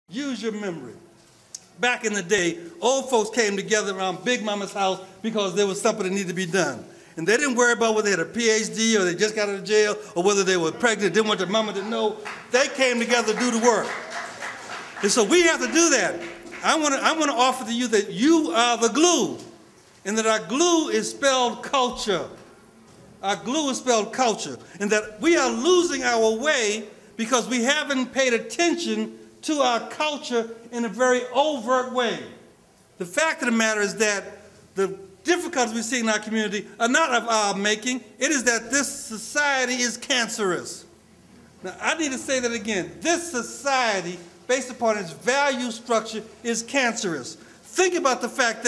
Use your memory. Back in the day, old folks came together around Big Mama's house because there was something that needed to be done. And they didn't worry about whether they had a PhD or they just got out of jail or whether they were pregnant, didn't want their mama to know. They came together to do the work. And so we have to do that. I want to offer to you that you are the glue, and that our glue is spelled culture. Our glue is spelled culture, and that we are losing our way because we haven't paid attention to our culture in a very overt way. The fact of the matter is that the difficulties we see in our community are not of our making. It is that this society is cancerous. Now, I need to say that again. This society, based upon its value structure, is cancerous. Think about the fact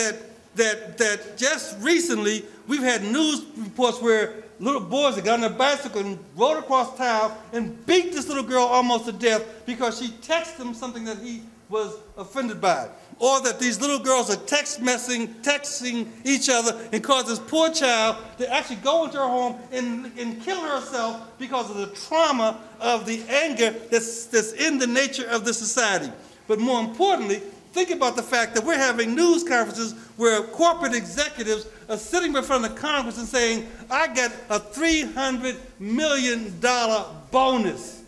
that just recently we've had news reports where little boys that got on a bicycle and rode across town and beat this little girl almost to death because she texted him something that he was offended by. Or that these little girls are texting each other and cause this poor child to actually go into her home and kill herself because of the trauma of the anger that's in the nature of the society. But more importantly, think about the fact that we're having news conferences where corporate executives are sitting in front of the Congress and saying, I got a $300 million bonus.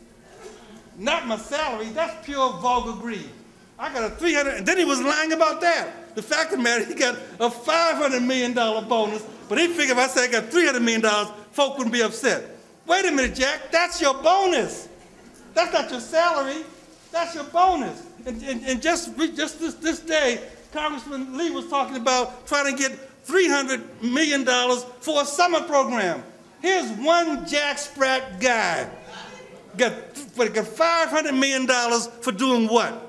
Not my salary, that's pure vulgar greed. I got a $300, and then he was lying about that. The fact of the matter, he got a $500 million bonus, but he figured if I said I got $300 million, folk wouldn't be upset. Wait a minute, Jack, that's your bonus. That's not your salary, that's your bonus. And just this day, Congressman Lee was talking about trying to get $300 million for a summer program. Here's one Jack Spratt guy. Got $500 million for doing what?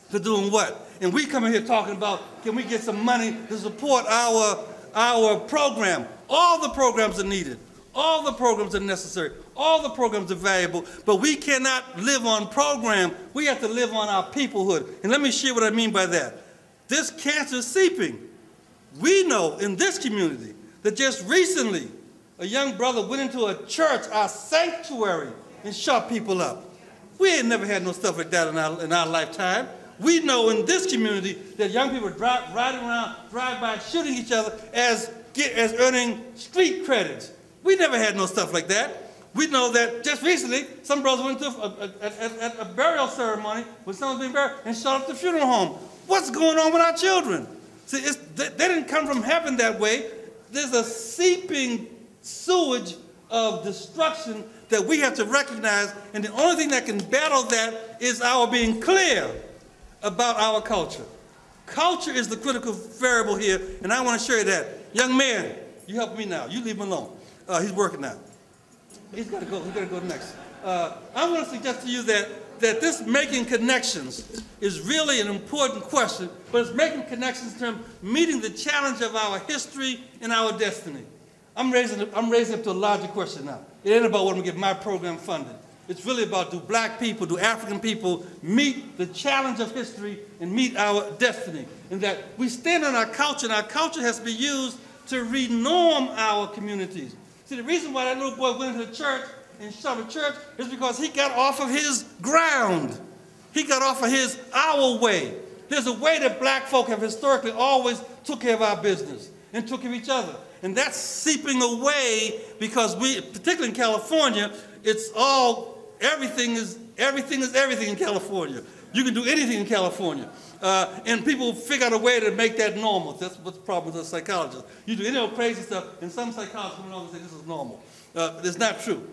For doing what? And we come in here talking about, can we get some money to support our program? All the programs are needed. All the programs are necessary. All the programs are valuable, but we cannot live on program. We have to live on our peoplehood. And let me share what I mean by that. This cancer is seeping. We know in this community that just recently a young brother went into a church, our sanctuary, and shot people up. We ain't never had no stuff like that in our lifetime. We know in this community that young people riding around, drive by, shooting each other as earning street credits. We never had no stuff like that. We know that just recently, some brothers went to a burial ceremony when someone's being buried and shot up the funeral home. What's going on with our children? See, they didn't come from heaven that way. There's a seeping sewage of destruction that we have to recognize, and the only thing that can battle that is our being clear about our culture. Culture is the critical variable here, and I want to show you that. Young man, you help me now. You leave him alone. He's working now. He's got to go. He's got to go next. I want to suggest to you that this making connections is really an important question, but it's making connections in terms of meeting the challenge of our history and our destiny. I'm raising up to a larger question now. It ain't about what I'm going to get my program funded. It's really about, do black people, do African people meet the challenge of history and meet our destiny? And that we stand on our culture, and our culture has to be used to renorm our communities. See, the reason why that little boy went into the church and shot a church is because he got off of his ground. He got off of our way. There's a way that black folk have historically always took care of our business and took care of each other. And that's seeping away because we, particularly in California, it's all, everything is everything in California. You can do anything in California. And people figure out a way to make that normal. That's what's the problem with the psychologists. You do any old crazy stuff, and some psychologists come along and say this is normal. It's not true.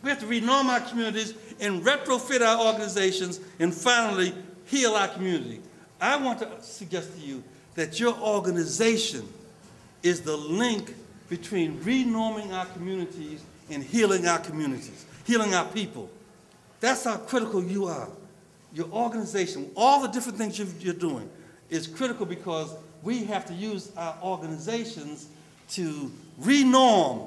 We have to renorm our communities and retrofit our organizations and finally heal our community. I want to suggest to you that your organization is the link between renorming our communities and healing our communities, healing our people. That's how critical you are. Your organization, all the different things you're doing, is critical because we have to use our organizations to renorm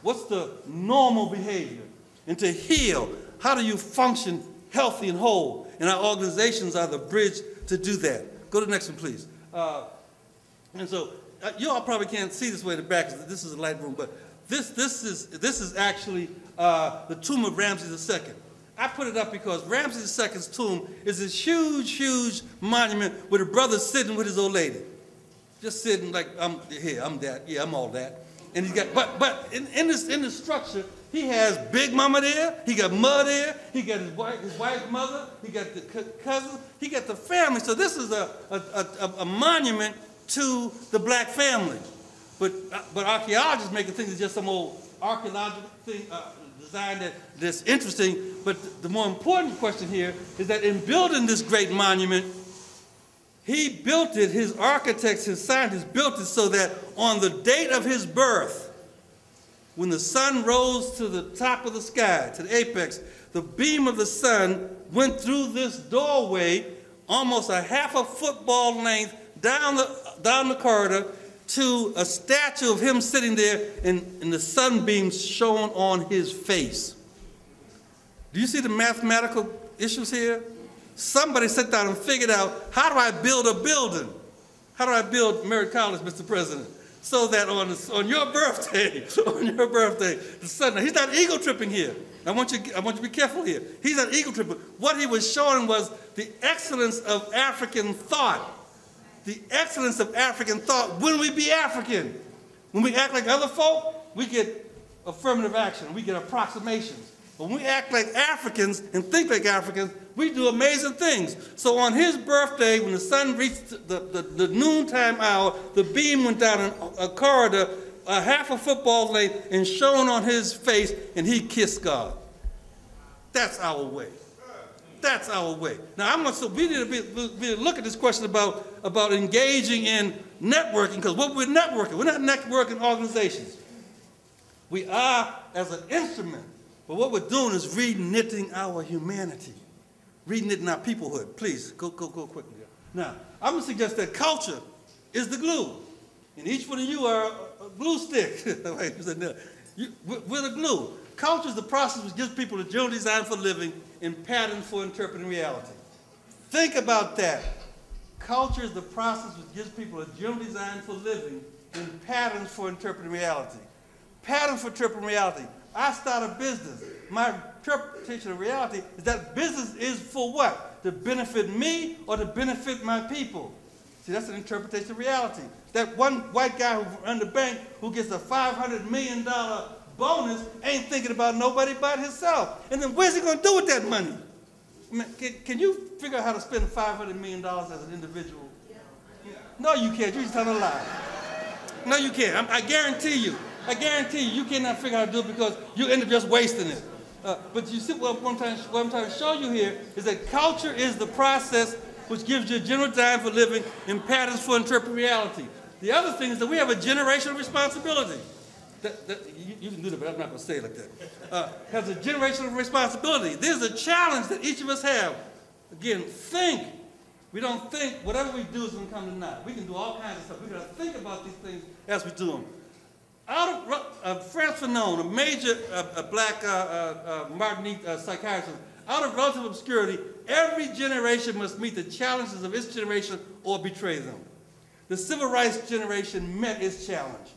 what's the normal behavior and to heal. How do you function healthy and whole? And our organizations are the bridge to do that. Go to the next one, please. And so you all probably can't see this way in the back because this is a light room, but this is actually the tomb of Ramses II. I put it up because Ramses II's tomb is this huge, huge monument with a brother sitting with his old lady. Just sitting like, I'm here, I'm that, yeah, I'm all that. And he's got, but in the structure, he has Big Mama there, he got Ma there, he got his wife's mother, he got the cousins, he got the family. So this is a monument to the black family. But archaeologists make it think it's just some old archaeological thing, design that's interesting. But the more important question here is that in building this great monument, he built it, his architects, his scientists built it so that on the date of his birth, when the sun rose to the top of the sky, to the apex, the beam of the sun went through this doorway, almost a half a football length, down the corridor, to a statue of him sitting there and the sunbeams shone on his face. Do you see the mathematical issues here? Somebody sat down and figured out, how do I build a building? How do I build Merritt College, Mr. President? So that on your birthday, the sun, he's not ego tripping here. I want you to be careful here. He's not ego tripping. What he was showing was the excellence of African thought. The excellence of African thought when we be African. When we act like other folk, we get affirmative action. We get approximations. But when we act like Africans and think like Africans, we do amazing things. So on his birthday, when the sun reached the noontime hour, the beam went down a corridor, a half a football length, and shone on his face, and he kissed God. That's our way. That's our way. Now, we need to look at this question about engaging in networking, because what we're networking, we're not networking organizations. We are as an instrument, but what we're doing is reknitting our humanity, reknitting our peoplehood. Please, go quickly. Now, I'm going to suggest that culture is the glue, and each one of you are a glue stick. We're the glue. Culture is the process which gives people a general design for living and patterns for interpreting reality. Think about that. Culture is the process which gives people a general design for living and patterns for interpreting reality. Patterns for interpreting reality. I start a business. My interpretation of reality is that business is for what? To benefit me or to benefit my people. See, that's an interpretation of reality. That one white guy who runs the bank who gets a $500 million bonus ain't thinking about nobody but himself. And then where's he going to do with that money? I mean, can you figure out how to spend $500 million as an individual? Yeah. No, you can't. You're just telling a lie. No, you can't. I guarantee you. You cannot figure out how to do it because you end up just wasting it. But you see what I'm trying to show you here is that culture is the process which gives you a general design for living and patterns for interpreting reality. The other thing is that we have a generational responsibility. You can do that, but I'm not going to say it like that. Has a generational responsibility. There's a challenge that each of us have. Again, think. We don't think. Whatever we do is going to come to naught. We can do all kinds of stuff. We've got to think about these things as we do them. Out of Franz Fanon, a major black Martinique psychiatrist, out of relative obscurity, every generation must meet the challenges of its generation or betray them. The civil rights generation met its challenge.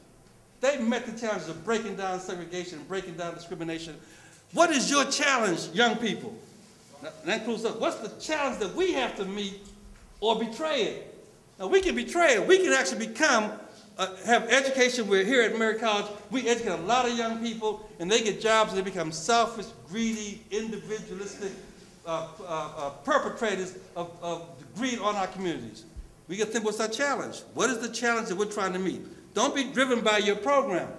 They met the challenge of breaking down segregation, breaking down discrimination. What is your challenge, young people? That includes us. What's the challenge that we have to meet or betray it? Now, we can betray it. We can actually have education. We're here at Merritt College. We educate a lot of young people, and they get jobs, and they become selfish, greedy, individualistic perpetrators of greed on our communities. We got to think, what's our challenge? What is the challenge that we're trying to meet? Don't be driven by your program.